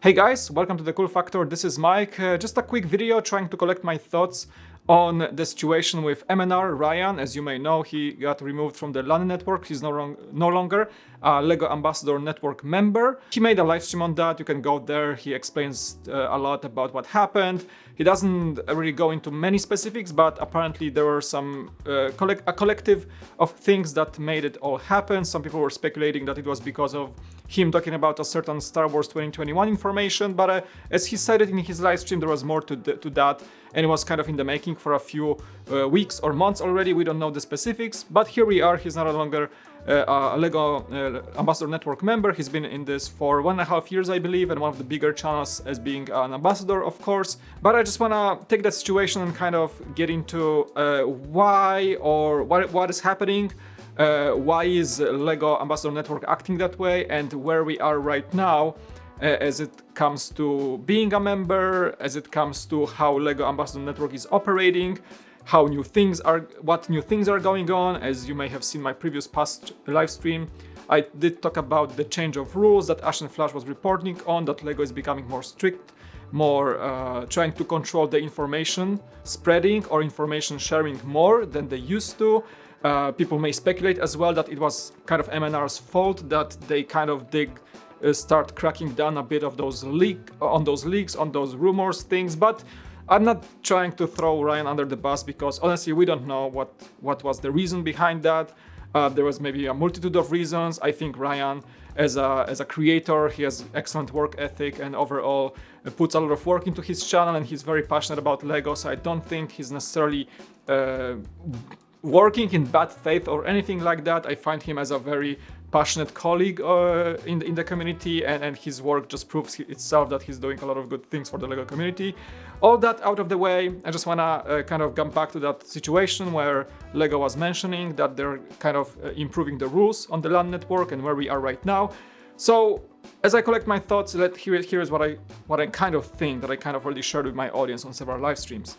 Hey guys, welcome to The Cool Factor. This is Mike. Just a quick video trying to collect my thoughts on the situation with MandR. Ryan, as you may know, he got removed from the LAN network. He's no longer a LEGO Ambassador Network member. He made a live stream on that. You can go there. He explains a lot about what happened. He doesn't really go into many specifics, but apparently there were some a collective of things that made it all happen. Some people were speculating that it was because of him talking about a certain Star Wars 2021 information, but as he said it in his live stream, there was more to that, and it was kind of in the making for a few weeks or months already. We don't know the specifics, but here we are. He's no longer a LEGO Ambassador Network member. He's been in this for 1.5 years, I believe, and one of the bigger channels as being an ambassador, of course. But I just want to take that situation and kind of get into why or what is happening. Why is LEGO Ambassador Network acting that way, and where we are right now as it comes to being a member, as it comes to how LEGO Ambassador Network is operating, what new things are going on. As you may have seen my previous past live stream, I did talk about the change of rules that Ash and Flash was reporting on, that LEGO is becoming more strict, more trying to control the information spreading or information sharing more than they used to. People may speculate as well that it was kind of MandR's fault that they kind of start cracking down a bit of those leaks, on those rumors, things. But I'm not trying to throw Ryan under the bus, because honestly we don't know what was the reason behind that. There was maybe a multitude of reasons. I think Ryan, as a creator, he has excellent work ethic and overall puts a lot of work into his channel, and he's very passionate about LEGO, so I don't think he's necessarily working in bad faith or anything like that. I find him as a very passionate colleague in the community, and his work just proves itself that he's doing a lot of good things for the LEGO community. All that out of the way, I just want to kind of come back to that situation where LEGO was mentioning that they're kind of improving the rules on the LAN network and where we are right now. So as I collect my thoughts, here is what I kind of think, that I kind of already shared with my audience on several live streams.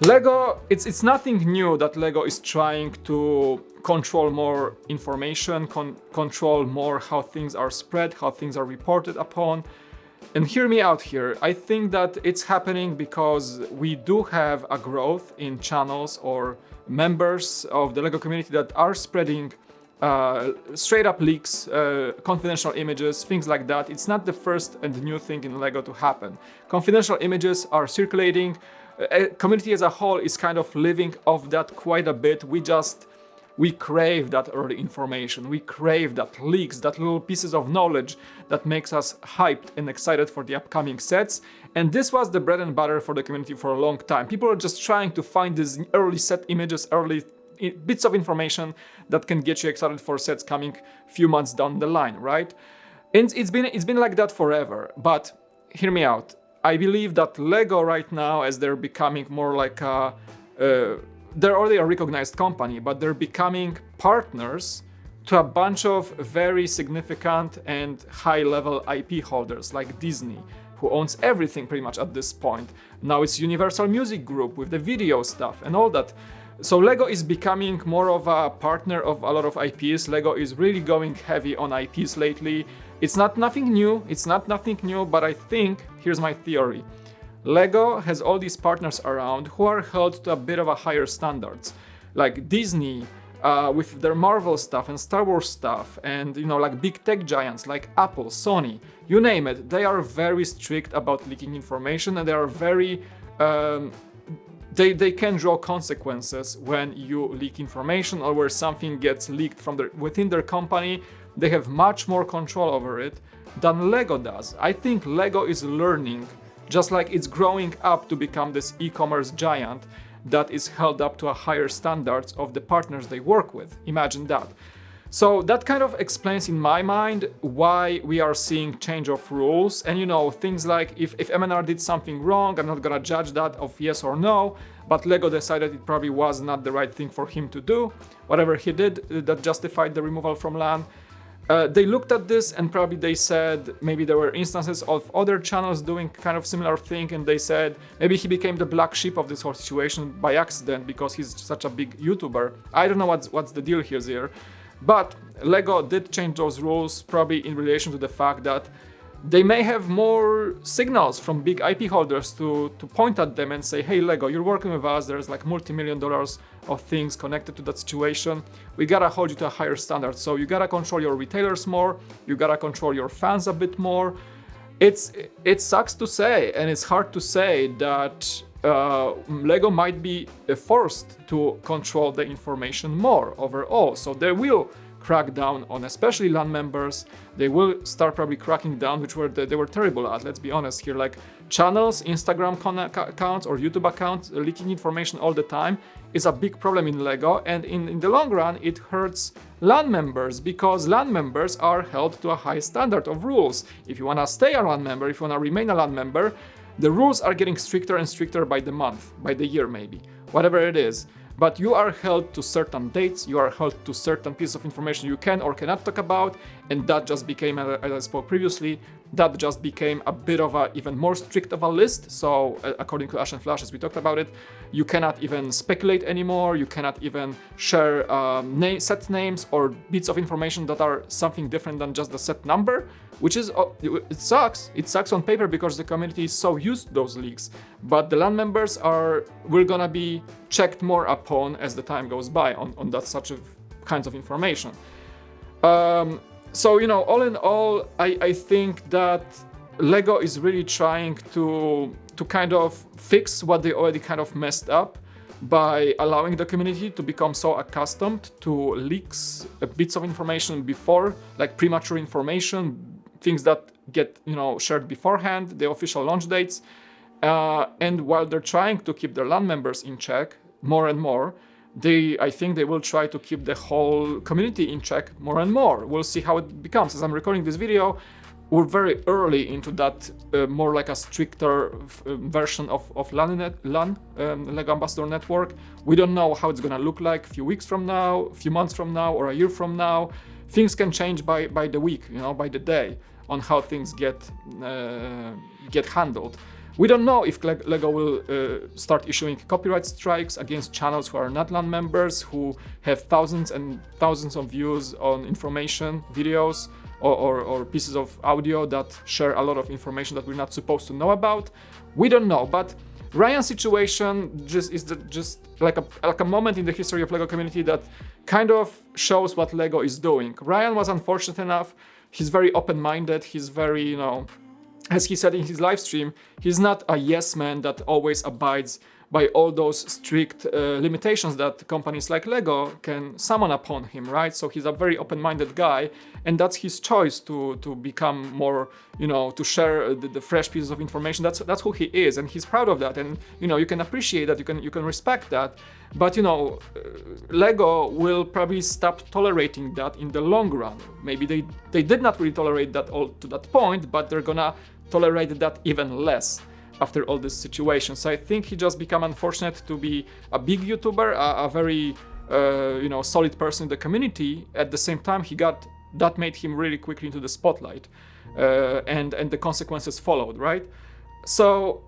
LEGO, it's nothing new that LEGO is trying to control more information, control more how things are spread, how things are reported upon. And hear me out here. I think that it's happening because we do have a growth in channels or members of the LEGO community that are spreading straight up leaks, confidential images, things like that. It's not the first and new thing in LEGO to happen. Confidential images are circulating. Community as a whole is kind of living off that quite a bit. We crave that early information. We crave that leaks, that little pieces of knowledge that makes us hyped and excited for the upcoming sets. And this was the bread and butter for the community for a long time. People are just trying to find these early set images, early bits of information that can get you excited for sets coming few months down the line, right? And it's been like that forever. But hear me out. I believe that LEGO right now, as they're becoming more like they're already a recognized company, but they're becoming partners to a bunch of very significant and high-level IP holders like Disney, who owns everything pretty much at this point. Now it's Universal Music Group with the video stuff and all that. So LEGO is becoming more of a partner of a lot of IPs. LEGO is really going heavy on IPs lately. It's not nothing new, but I think, here's my theory. LEGO has all these partners around who are held to a bit of a higher standards. Like Disney, with their Marvel stuff and Star Wars stuff, and like big tech giants like Apple, Sony, you name it, they are very strict about leaking information, and they are very they can draw consequences when you leak information or where something gets leaked from within their company. They have much more control over it than LEGO does. I think LEGO is learning, just like it's growing up to become this e-commerce giant that is held up to a higher standards of the partners they work with. Imagine that. So that kind of explains in my mind why we are seeing change of rules. And things like if MandR did something wrong, I'm not gonna judge that of yes or no, but LEGO decided it probably was not the right thing for him to do. Whatever he did that justified the removal from LAN. They looked at this and probably they said maybe there were instances of other channels doing kind of similar thing, and they said maybe he became the black sheep of this whole situation by accident because he's such a big YouTuber. I don't know what's the deal here, but LEGO did change those rules probably in relation to the fact that they may have more signals from big IP holders to point at them and say, hey Lego, you're working with us, there's like multi-million dollars of things connected to that situation. We gotta hold you to a higher standard. So you gotta control your retailers more, you gotta control your fans a bit more. It sucks to say, and it's hard to say that Lego might be forced to control the information more overall. So they will crack down on especially LAN members. They will start probably cracking down, which they were terrible at, let's be honest here, like channels, Instagram accounts or YouTube accounts leaking information all the time is a big problem in Lego, and in the long run it hurts LAN members because LAN members are held to a high standard of rules. If you want to stay a LAN member, if you want to remain a LAN member, the rules are getting stricter and stricter by the month, by the year maybe, whatever it is. But you are held to certain dates, you are held to certain pieces of information you can or cannot talk about, and that just became, as I spoke previously, that just became a bit of a even more strict of a list. So according to Ash and Flash, as we talked about it, you cannot even speculate anymore, you cannot even share set names or bits of information that are something different than just the set number, which is, it sucks. It sucks on paper because the community is so used to those leaks, but the LAN members we're gonna be checked more upon as the time goes by on that such of kinds of information. So, you know, all in all, I think that Lego is really trying to kind of fix what they already kind of messed up by allowing the community to become so accustomed to leaks, bits of information before, like premature information, things that get, you know, shared beforehand, the official launch dates. And while they're trying to keep their LAN members in check more and more, I think they will try to keep the whole community in check more and more. We'll see how it becomes. As I'm recording this video, we're very early into that more like a stricter version of LAN, Lego Ambassador Network. We don't know how it's gonna look like a few weeks from now, a few months from now, or a year from now. Things can change by the week, you know, by the day, on how things get handled. We don't know if Lego will start issuing copyright strikes against channels who are not LAN members, who have thousands and thousands of views on information, videos, or pieces of audio that share a lot of information that we're not supposed to know about. We don't know, but Ryan's situation just like a moment in the history of Lego community that kind of shows what Lego is doing. Ryan was unfortunate enough. He's very open-minded. He's very, you know, as he said in his live stream, he's not a yes man that always abides by all those strict limitations that companies like Lego can summon upon him, right? So he's a very open-minded guy, and that's his choice to become more, you know, to share the fresh pieces of information. That's who he is, and he's proud of that. And you know, you can appreciate that, you can respect that. But you know, Lego will probably stop tolerating that in the long run. Maybe they did not really tolerate that all to that point, but they're gonna tolerate that even less after all this situation. So I think he just became unfortunate to be a big YouTuber, a very you know, solid person in the community. At the same time, that made him really quickly into the spotlight, and the consequences followed, right? So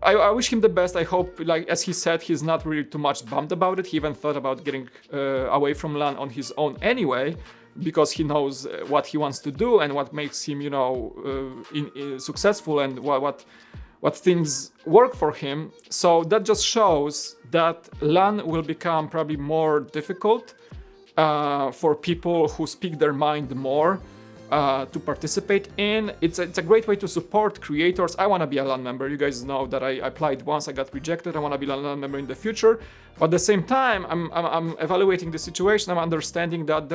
I wish him the best. I hope, like as he said, he's not really too much bummed about it. He even thought about getting away from LAN on his own anyway, because he knows what he wants to do and what makes him, you know, successful, and what things work for him. So that just shows that LAN will become probably more difficult for people who speak their mind more to participate in. It's a great way to support creators. I want to be a LAN member. You guys know that I applied once, I got rejected. I want to be a LAN member in the future. But at the same time, I'm evaluating the situation. I'm understanding that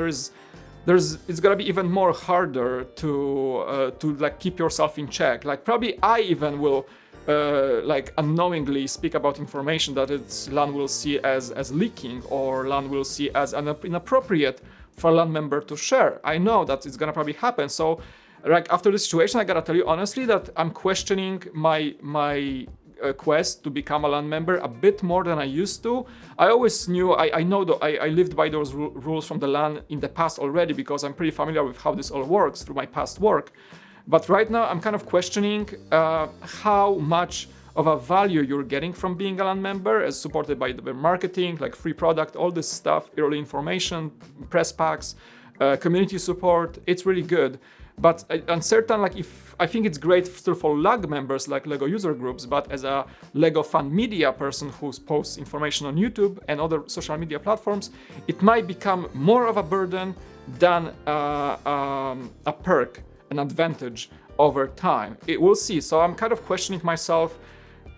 it's gonna be even more harder to like keep yourself in check. Like probably I even will like unknowingly speak about information that LAN will see as leaking, or LAN will see as inappropriate for a LAN member to share. I know that it's gonna probably happen. So like after the situation, I gotta tell you honestly that I'm questioning my quest to become a LAN member a bit more than I used to. I always knew, I know that I lived by those rules from the LAN in the past already, because I'm pretty familiar with how this all works through my past work. But right now I'm kind of questioning how much of a value you're getting from being a LAN member, as supported by the marketing, like free product, all this stuff, early information, press packs, community support. It's really good. But uncertain, like if I think it's great still for LUG members, like Lego user groups, but as a Lego fan media person who posts information on YouTube and other social media platforms, it might become more of a burden than a perk, an advantage over time. We'll see. So I'm kind of questioning myself.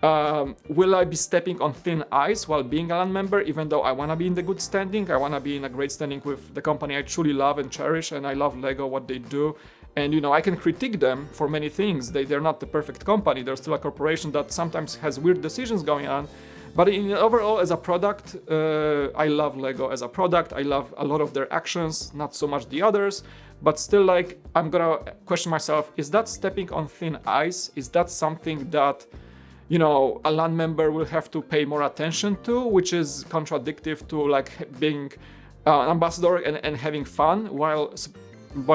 Will I be stepping on thin ice while being a LAN member, even though I want to be in the good standing? I want to be in a great standing with the company I truly love and cherish, and I love Lego, what they do. And, you know, I can critique them for many things. They're not the perfect company. They're still a corporation that sometimes has weird decisions going on. But overall, as a product, I love Lego as a product. I love a lot of their actions, not so much the others. But still, like, I'm gonna question myself, is that stepping on thin ice? Is that something that, you know, a LAN member will have to pay more attention to, which is contradictory to like being an ambassador and having fun while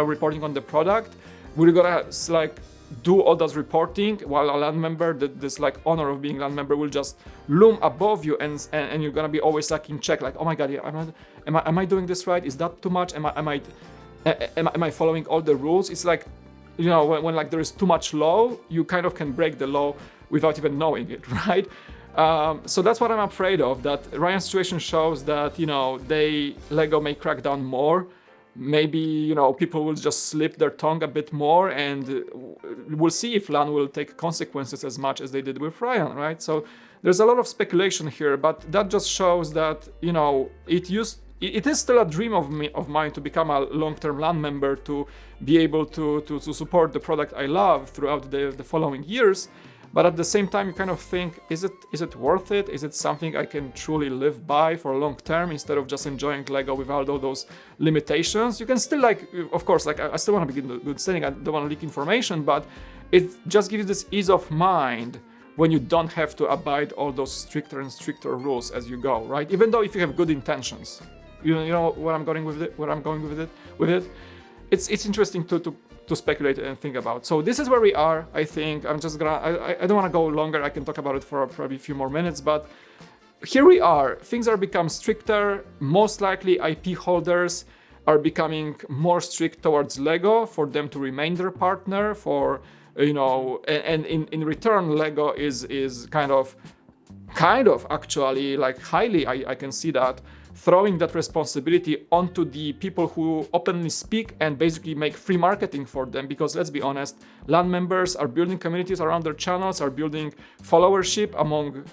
reporting on the product? We're gonna like do all that reporting while a LAN member, this like honor of being a LAN member will just loom above you, and you're gonna be always like in check, like, oh my god, yeah, am I doing this right? Is that too much? Am I following all the rules? It's like, you know, when like there is too much law, you kind of can break the law without even knowing it, right? So that's what I'm afraid of, that Ryan's situation shows that, you know, Lego may crack down more. Maybe, you know, people will just slip their tongue a bit more, and we'll see if LAN will take consequences as much as they did with Ryan, right? So there's a lot of speculation here, but that just shows that, you know, it is still a dream of mine to become a long-term LAN member, to be able to support the product I love throughout the following years. But at the same time, you kind of think, is it worth it? Is it something I can truly live by for long term instead of just enjoying Lego without all those limitations? You can still, like, of course, like, I still want to be in good standing. I don't want to leak information, but it just gives you this ease of mind when you don't have to abide all those stricter and stricter rules as you go, right? Even though if you have good intentions, you know where I'm going with it. It's interesting to speculate and think about. So this is where we are. I think I'm just gonna, I don't want to go longer. I can talk about it for probably a few more minutes, but here we are. Things are becoming stricter. Most likely IP holders are becoming more strict towards Lego for them to remain their partner, for, you know, and in return, Lego is kind of actually, like, highly, I can see that, throwing that responsibility onto the people who openly speak and basically make free marketing for them. Because let's be honest, LAN members are building communities around their channels, are building followership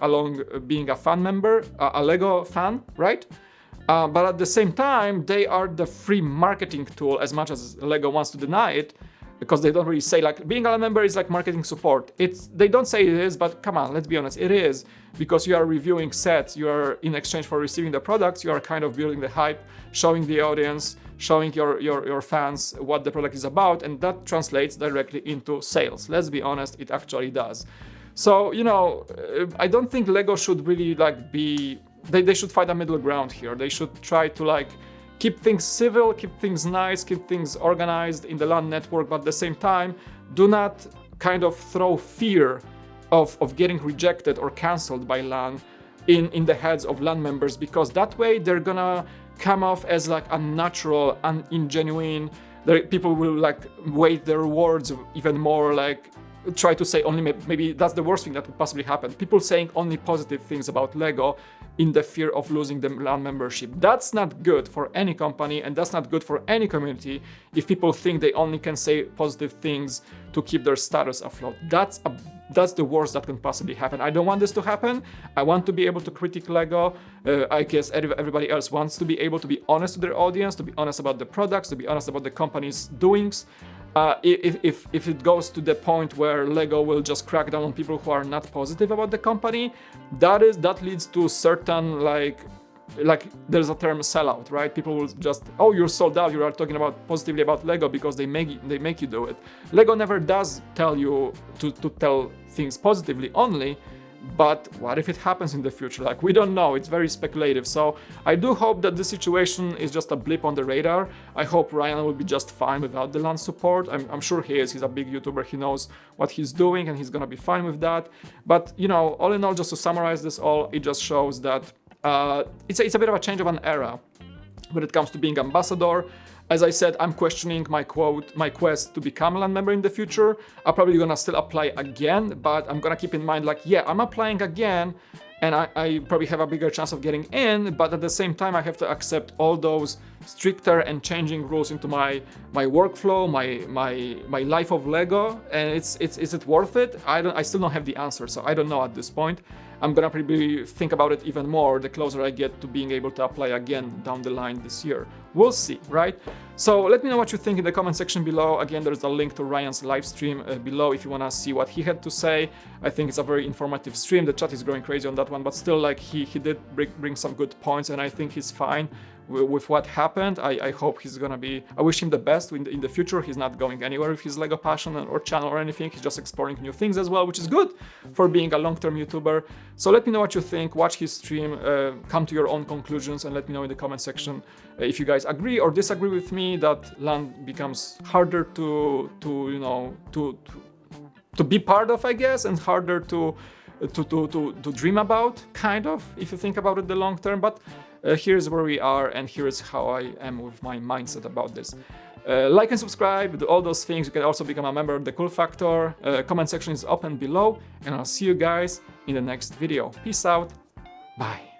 along being a fan member, a Lego fan, right? But at the same time, they are the free marketing tool, as much as Lego wants to deny it, because they don't really say, like, being a LAN member is like marketing support. They don't say it is, but come on, let's be honest, it is, because you are reviewing sets, you are, in exchange for receiving the products, you are kind of building the hype, showing the audience, showing your fans what the product is about, and that translates directly into sales. Let's be honest, it actually does. So, you know, I don't think Lego should really, like, they should find a middle ground here. They should try to, like, keep things civil, keep things nice, keep things organized in the LAN network, but at the same time, do not kind of throw fear of getting rejected or canceled by LAN in the heads of LAN members, because that way they're gonna come off as like unnatural and ingenuine. People will, like, weight their words even more, like, try to say only, maybe that's the worst thing that could possibly happen. People saying only positive things about Lego in the fear of losing the LAN membership. That's not good for any company, and that's not good for any community if people think they only can say positive things to keep their status afloat. That's the worst that can possibly happen. I don't want this to happen. I want to be able to critique Lego. I guess everybody else wants to be able to be honest to their audience, to be honest about the products, to be honest about the company's doings. If it goes to the point where Lego will just crack down on people who are not positive about the company, that leads to certain, like there's a term sellout, right? People will just, oh, you're sold out, you are talking about positively about Lego because they make you do it. Lego never does tell you to tell things positively only. But what if it happens in the future? Like, we don't know. It's very speculative. So I do hope that this situation is just a blip on the radar. I hope Ryan will be just fine without the LAN support. I'm sure he is. He's a big YouTuber. He knows what he's doing, and he's gonna be fine with that. But, you know, all in all, just to summarize this all, it just shows that it's a bit of a change of an era when it comes to being ambassador. As I said, I'm questioning my quest to become a land member in the future. I'm probably gonna still apply again, but I'm gonna keep in mind like, yeah, I'm applying again, and I probably have a bigger chance of getting in, but at the same time I have to accept all those stricter and changing rules into my workflow, my life of Lego, and is it worth it? I still don't have the answer, so I don't know at this point. I'm gonna probably think about it even more the closer I get to being able to apply again down the line this year. We'll see, right? So let me know what you think in the comment section below. Again, there's a link to Ryan's live stream below if you wanna see what he had to say. I think it's a very informative stream. The chat is growing crazy on that one, but still, like, he did bring some good points, and I think he's fine with what happened. I hope he's gonna be, I wish him the best in the future. He's not going anywhere with his Lego passion or channel or anything. He's just exploring new things as well, which is good for being a long-term YouTuber. So let me know what you think, watch his stream, come to your own conclusions, and let me know in the comment section if you guys agree or disagree with me that land becomes harder to be part of, I guess, and harder to dream about, kind of, if you think about it the long term. But here's where we are, and here's how I am with my mindset about this. Like and subscribe, do all those things. You can also become a member of the Cool Factor. Comment section is open below, and I'll see you guys in the next video. Peace out. Bye.